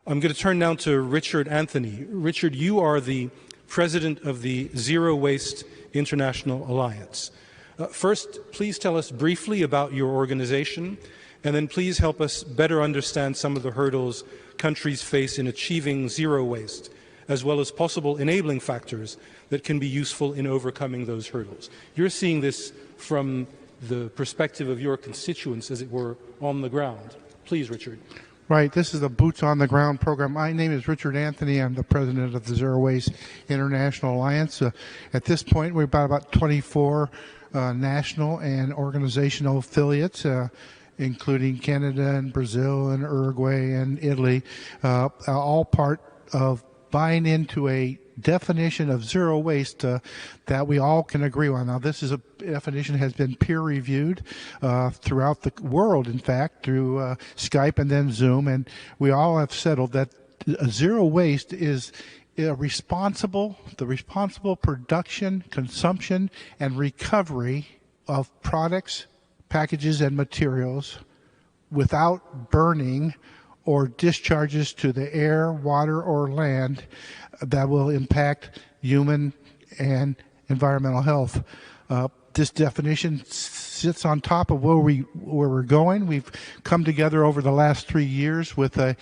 I'm going to turn now to Richard Anthony. Richard, you are the president of the Zero Waste International Alliance. First, please tell us briefly about your organization, and then please help us better understand some of the hurdles countries face in achieving zero waste, as well as possible enabling factors that can be useful in overcoming those hurdles. You're seeing this from the perspective of your constituents, as it were, on the ground. Please, Richard. Right. This is a Boots on the Ground program. My name is Richard Anthony. I'm the president of the Zero Waste International Alliance. At this point, we're about 24 national and organizational affiliates, including Canada and Brazil and Uruguay and Italy, all part of buying into a definition of zero waste that we all can agree on. Now, this is a definition has been peer-reviewed throughout the world, in fact, through Skype and then Zoom, and we all have settled that zero waste is the responsible production, consumption, and recovery of products, packages, and materials without burning or discharges to the air, water, or land that will impact human and environmental health. This definition sits on top of where we're going. We've come together over the last 3 years with a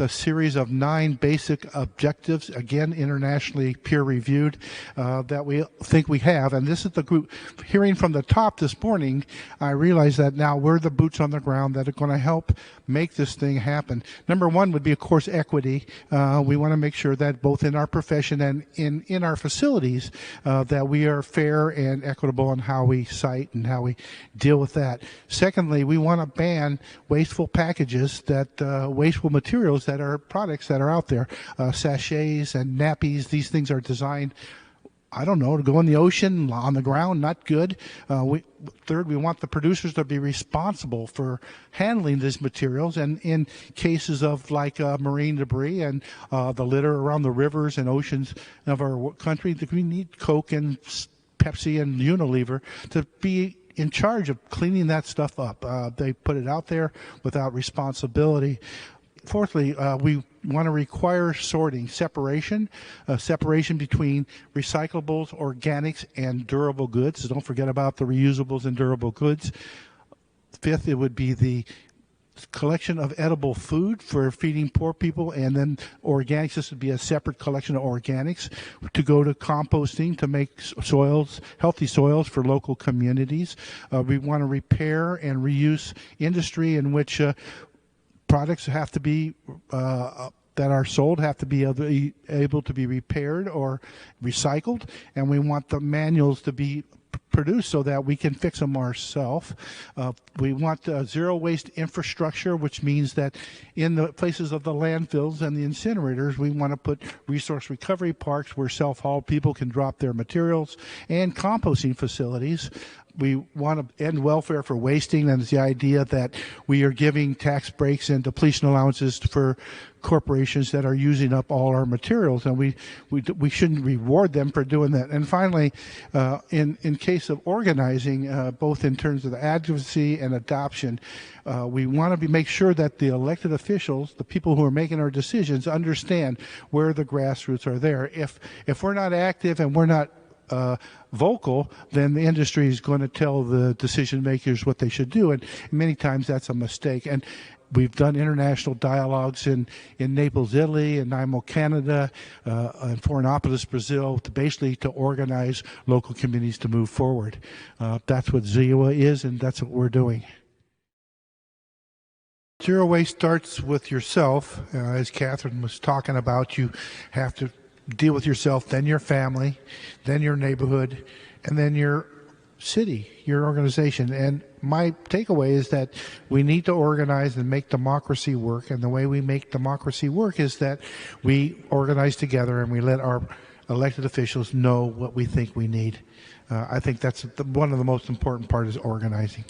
series of 9 basic objectives, again internationally peer-reviewed, that we think we have. And this is the group. Hearing from the top this morning, I realize that now we're the boots on the ground that are going to help make this thing happen. Number one would be, of course, equity. We want to make sure that both in our profession and in our facilities that we are fair and equitable in how we cite and how we deal with that. Secondly, we want to ban wasteful packages, wasteful materials that are products that are out there, sachets and nappies. These things are designed, I don't know, to go in the ocean, on the ground, not good. Third, we want the producers to be responsible for handling these materials, and in cases of like marine debris and the litter around the rivers and oceans of our country, we need Coke and Pepsi and Unilever to be in charge of cleaning that stuff up. They put it out there without responsibility. Fourthly, we want to require sorting, separation between recyclables, organics, and durable goods. So don't forget about the reusables and durable goods. Fifth, it would be the collection of edible food for feeding poor people, and then organics. This would be a separate collection of organics to go to composting to make soils, healthy soils for local communities. We want to repair and reuse industry in which products have to be that are sold have to be able to be repaired or recycled, and we want the manuals to be produced so that we can fix them ourselves. We want zero waste infrastructure, which means that in the places of the landfills and the incinerators, we want to put resource recovery parks where self-haul people can drop their materials, and composting facilities. We want to end welfare for wasting, and it's the idea that we are giving tax breaks and depletion allowances for corporations that are using up all our materials, and we shouldn't reward them for doing that. And finally, in case of organizing, both in terms of the advocacy and adoption, we want to make sure that the elected officials, the people who are making our decisions, understand where the grassroots are there. If we're not active and we're not vocal, then the industry is going to tell the decision makers what they should do, and many times that's a mistake. And we've done international dialogues in Naples, Italy, and Nanaimo, Canada, and Florianopolis, Brazil, to organize local communities to move forward. That's what ZEWA is, and that's what we're doing. Zero waste starts with yourself. As Catherine was talking about, you have to deal with yourself, then your family, then your neighborhood, and then your city, your organization. And my takeaway is that we need to organize and make democracy work. And the way we make democracy work is that we organize together and we let our elected officials know what we think we need. I think that's one of the most important parts is organizing.